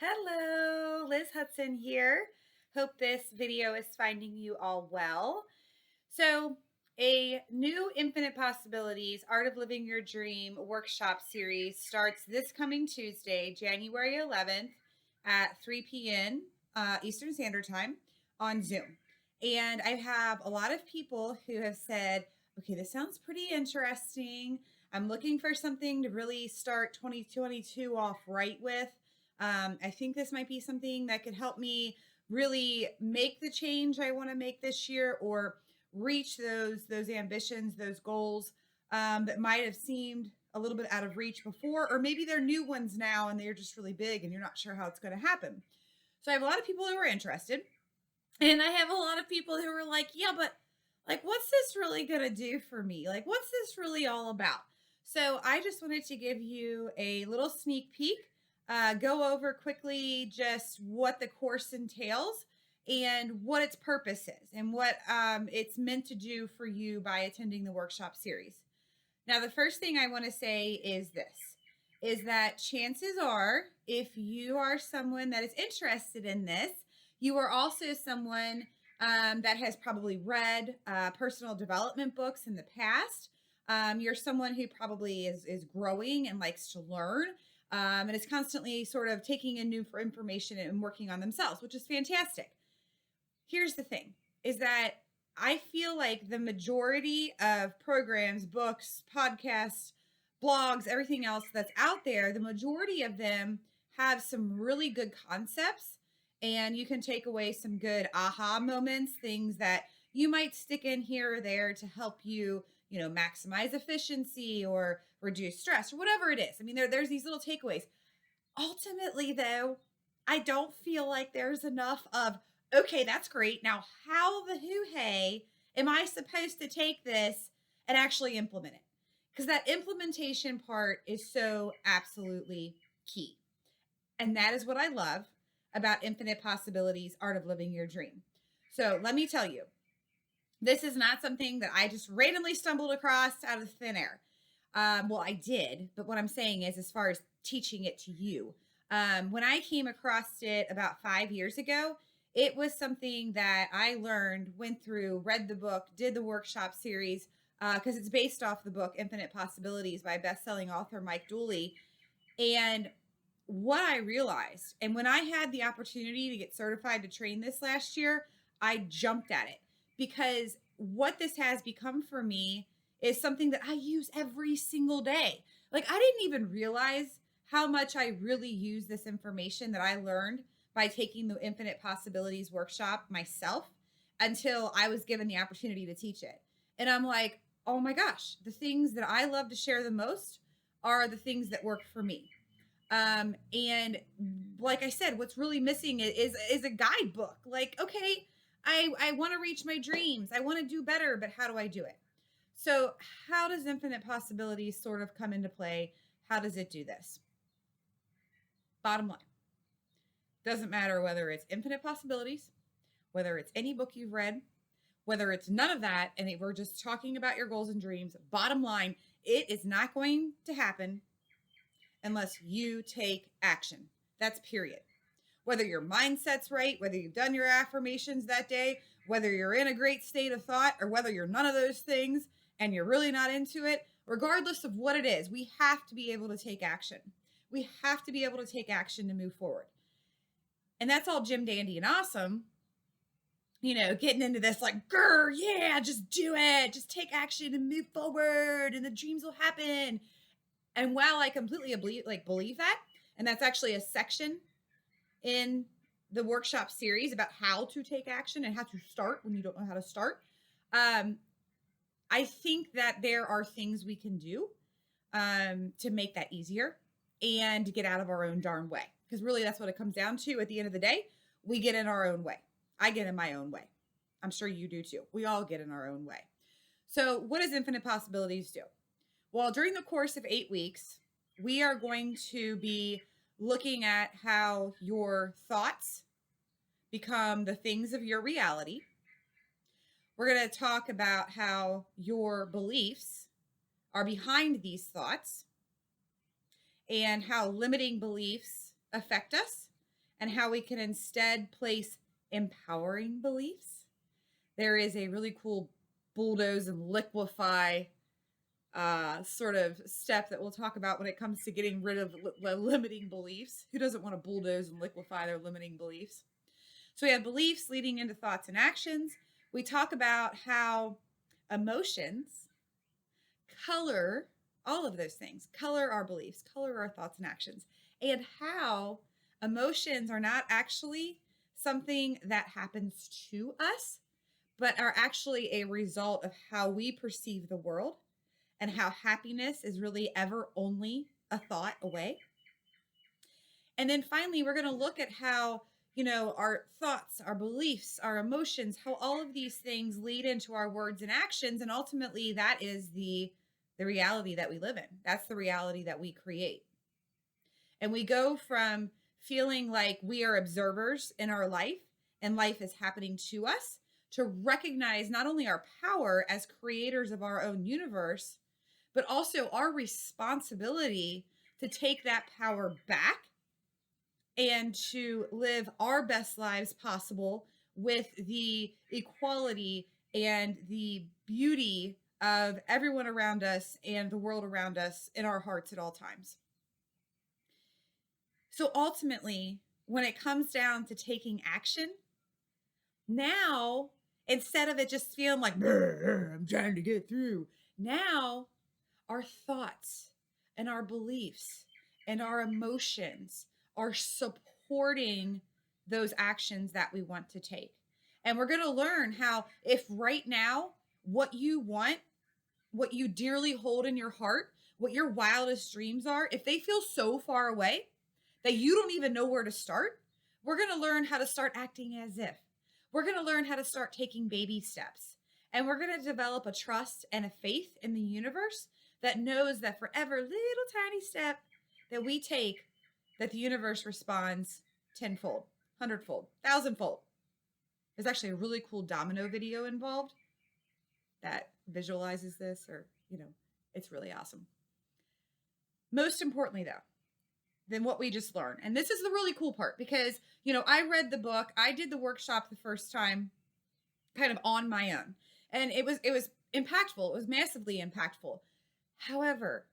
Hello, Liz Hudson here. Hope this video is finding you all well. So, a new Infinite Possibilities Art of Living Your Dream workshop series starts this coming Tuesday, January 11th at 3 p.m. Eastern Standard Time on Zoom. And I have a lot of people who have said, okay, this sounds pretty interesting. I'm looking for something to really start 2022 off right with. I think this might be something that could help me really make the change I want to make this year, or reach those ambitions, those goals that might have seemed a little bit out of reach before, or maybe they're new ones now and they're just really big and you're not sure how it's going to happen. So I have a lot of people who are interested, and I have a lot of people who are like, yeah, but like, what's this really going to do for me? Like, what's this really all about? So I just wanted to give you a little sneak peek, go over quickly just what the course entails and what its purpose is and what it's meant to do for you by attending the workshop series. Now, the first thing I want to say is this, is that chances are, if you are someone that is interested in this, you are also someone that has probably read personal development books in the past. You're someone who probably is growing and likes to learn, and is constantly sort of taking in new information and working on themselves, which is fantastic. Here's the thing, is that I feel like the majority of programs, books, podcasts, blogs, everything else that's out there, the majority of them have some really good concepts, and you can take away some good aha moments, things that you might stick in here or there to help you, maximize efficiency or reduce stress or whatever it is. I mean, there's these little takeaways. Ultimately, though, I don't feel like there's enough of, okay, that's great. Now, how the hoo hey am I supposed to take this and actually implement it? Because that implementation part is so absolutely key. And that is what I love about Infinite Possibilities Art of Living Your Dream. So let me tell you, this is not something that I just randomly stumbled across out of thin air. Well, I did, but what I'm saying is, as far as teaching it to you, when I came across it about 5 years ago, it was something that I learned, went through, read the book, did the workshop series, because it's based off the book Infinite Possibilities by best-selling author Mike Dooley. And what I realized, and when I had the opportunity to get certified to train this last year, I jumped at it, because what this has become for me is something that I use every single day. Like, I didn't even realize how much I really use this information that I learned by taking the Infinite Possibilities workshop myself until I was given the opportunity to teach it. And I'm like, oh my gosh, the things that I love to share the most are the things that work for me. And like I said, what's really missing is a guidebook. Like, okay, I want to reach my dreams. I want to do better, but how do I do it? So, how does Infinite Possibilities sort of come into play? How does it do this? Bottom line, doesn't matter whether it's Infinite Possibilities, whether it's any book you've read, whether it's none of that, and we're just talking about your goals and dreams. Bottom line, it is not going to happen unless you take action. That's period. Whether your mindset's right, whether you've done your affirmations that day, whether you're in a great state of thought, or whether you're none of those things and you're really not into it, regardless of what it is, we have to be able to take action. We have to be able to take action to move forward. And that's all Jim Dandy and awesome, getting into this like, grr, yeah, just do it. Just take action and move forward and the dreams will happen. And while I completely believe that, and that's actually a section in the workshop series about how to take action and how to start when you don't know how to start, I think that there are things we can do to make that easier and to get out of our own darn way. Because really, that's what it comes down to. At the end of the day, we get in our own way. I get in my own way. I'm sure you do too. We all get in our own way. So what does Infinite Possibilities do? Well, during the course of 8 weeks, we are going to be looking at how your thoughts become the things of your reality. We're going to talk about how your beliefs are behind these thoughts and how limiting beliefs affect us, and how we can instead place empowering beliefs. There is a really cool bulldoze and liquefy sort of step that we'll talk about when it comes to getting rid of limiting beliefs. Who doesn't want to bulldoze and liquefy their limiting beliefs? So we have beliefs leading into thoughts and actions. We talk about how emotions color all of those things, color our beliefs, color our thoughts and actions, and how emotions are not actually something that happens to us, but are actually a result of how we perceive the world, and how happiness is really ever only a thought away. And then finally, we're going to look at how, our thoughts, our beliefs, our emotions, how all of these things lead into our words and actions. And ultimately, that is the reality that we live in. That's the reality that we create. And we go from feeling like we are observers in our life and life is happening to us, to recognize not only our power as creators of our own universe, but also our responsibility to take that power back and to live our best lives possible with the equality and the beauty of everyone around us and the world around us in our hearts at all times. So ultimately, when it comes down to taking action, now, instead of it just feeling like, I'm trying to get through, now our thoughts and our beliefs and our emotions are supporting those actions that we want to take. And we're going to learn how, if right now, what you want, what you dearly hold in your heart, what your wildest dreams are, if they feel so far away that you don't even know where to start, we're going to learn how to start acting as if. We're going to learn how to start taking baby steps. And we're going to develop a trust and a faith in the universe that knows that for every little tiny step that we take, that the universe responds tenfold, hundredfold, thousandfold. There's actually a really cool domino video involved that visualizes this, or, it's really awesome. Most importantly, though, than what we just learned. And this is the really cool part because, I read the book, I did the workshop the first time kind of on my own. And it was impactful. It was massively impactful. However,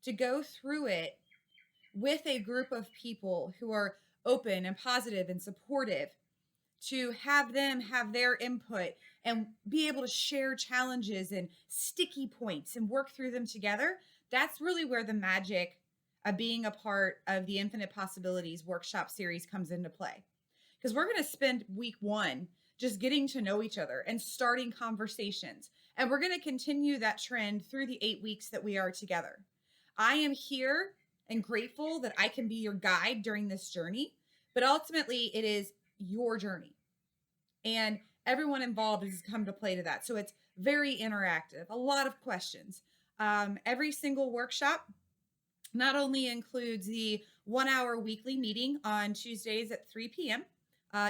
to go through it with a group of people who are open and positive and supportive, to have them have their input and be able to share challenges and sticky points and work through them together, that's really where the magic of being a part of the Infinite Possibilities workshop series comes into play. Because we're going to spend week 1 just getting to know each other and starting conversations. And we're going to continue that trend through the 8 weeks that we are together. I am here and grateful that I can be your guide during this journey, but ultimately it is your journey. And everyone involved has come to play to that. So it's very interactive, a lot of questions. Every single workshop not only includes the 1-hour weekly meeting on Tuesdays at 3 p.m.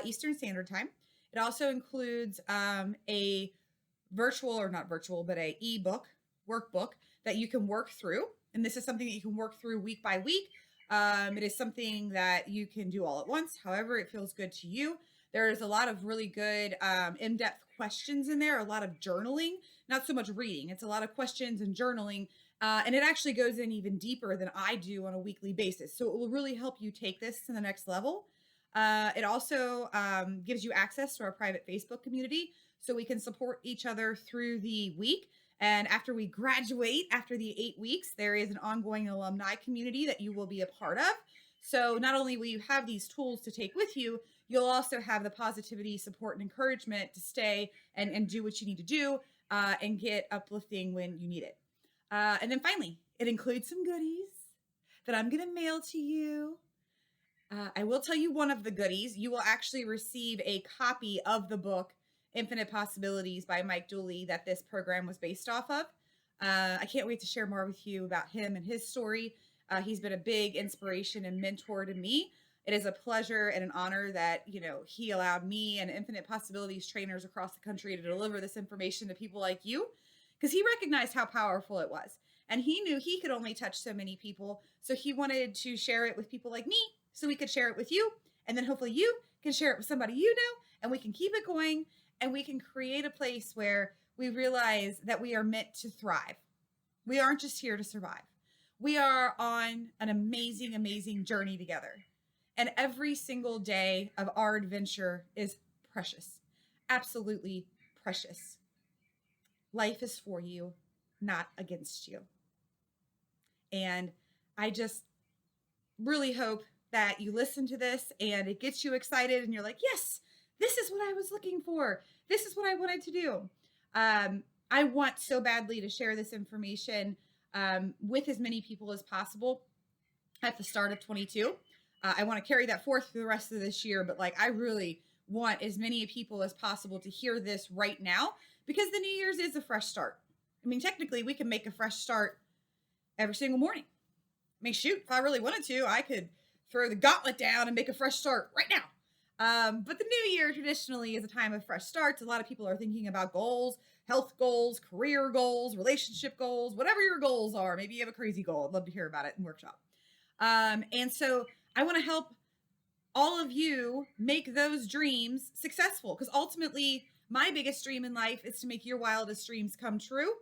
Eastern Standard Time. It also includes a virtual, or not virtual, but a ebook workbook that you can work through. And this is something that you can work through week by week. It is something that you can do all at once, however it feels good to you. There's a lot of really good in-depth questions in there, a lot of journaling, not so much reading. It's a lot of questions and journaling. And it actually goes in even deeper than I do on a weekly basis. So it will really help you take this to the next level. It also gives you access to our private Facebook community so we can support each other through the week. And after we graduate, after the 8 weeks, there is an ongoing alumni community that you will be a part of. So not only will you have these tools to take with you, you'll also have the positivity, support, and encouragement to stay and do what you need to do and get uplifting when you need it. And then finally, it includes some goodies that I'm going to mail to you. I will tell you one of the goodies. You will actually receive a copy of the book, Infinite Possibilities by Mike Dooley, that this program was based off of. I can't wait to share more with you about him and his story. He's been a big inspiration and mentor to me. It is a pleasure and an honor that, he allowed me and Infinite Possibilities trainers across the country to deliver this information to people like you, because he recognized how powerful it was. And he knew he could only touch so many people. So he wanted to share it with people like me so we could share it with you. And then hopefully you can share it with somebody you know, and we can keep it going, and we can create a place where we realize that we are meant to thrive. We aren't just here to survive. We are on an amazing, amazing journey together. And every single day of our adventure is precious, absolutely precious. Life is for you, not against you. And I just really hope that you listen to this and it gets you excited and you're like, yes, this is what I was looking for. This is what I wanted to do. I want so badly to share this information with as many people as possible at the start of 22. I want to carry that forth through the rest of this year, but like I really want as many people as possible to hear this right now, because the New Year's is a fresh start. I mean, technically, we can make a fresh start every single morning. I mean, shoot, if I really wanted to, I could throw the gauntlet down and make a fresh start right now. But the new year traditionally is a time of fresh starts. A lot of people are thinking about goals, health goals, career goals, relationship goals, whatever your goals are. Maybe you have a crazy goal. I'd love to hear about it in workshop. And so I want to help all of you make those dreams successful, because ultimately my biggest dream in life is to make your wildest dreams come true,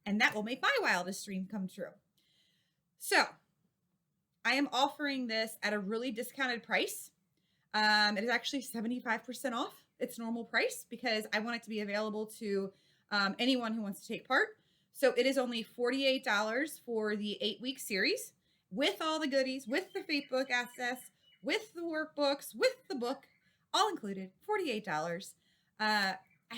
and that will make my wildest dream come true. So I am offering this at a really discounted price. It is actually 75% off its normal price, because I want it to be available to anyone who wants to take part. So it is only $48 for the 8-week series, with all the goodies, with the Facebook access, with the workbooks, with the book, all included, $48. I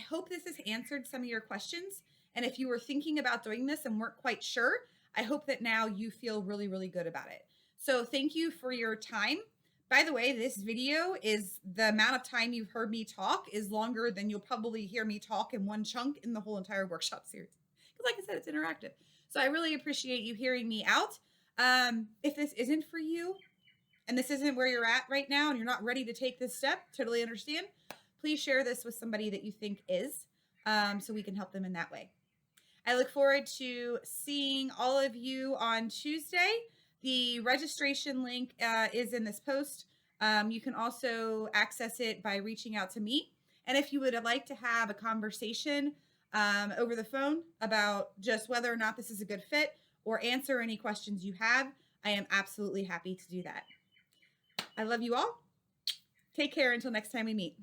hope this has answered some of your questions. And if you were thinking about doing this and weren't quite sure, I hope that now you feel really, really good about it. So thank you for your time. By the way, this video is the amount of time you've heard me talk is longer than you'll probably hear me talk in one chunk in the whole entire workshop series. Because like I said, it's interactive. So I really appreciate you hearing me out. If this isn't for you and this isn't where you're at right now and you're not ready to take this step, totally understand. Please share this with somebody that you think is, so we can help them in that way. I look forward to seeing all of you on Tuesday. The registration link is in this post. You can also access it by reaching out to me. And if you would like to have a conversation over the phone about just whether or not this is a good fit, or answer any questions you have, I am absolutely happy to do that. I love you all. Take care until next time we meet.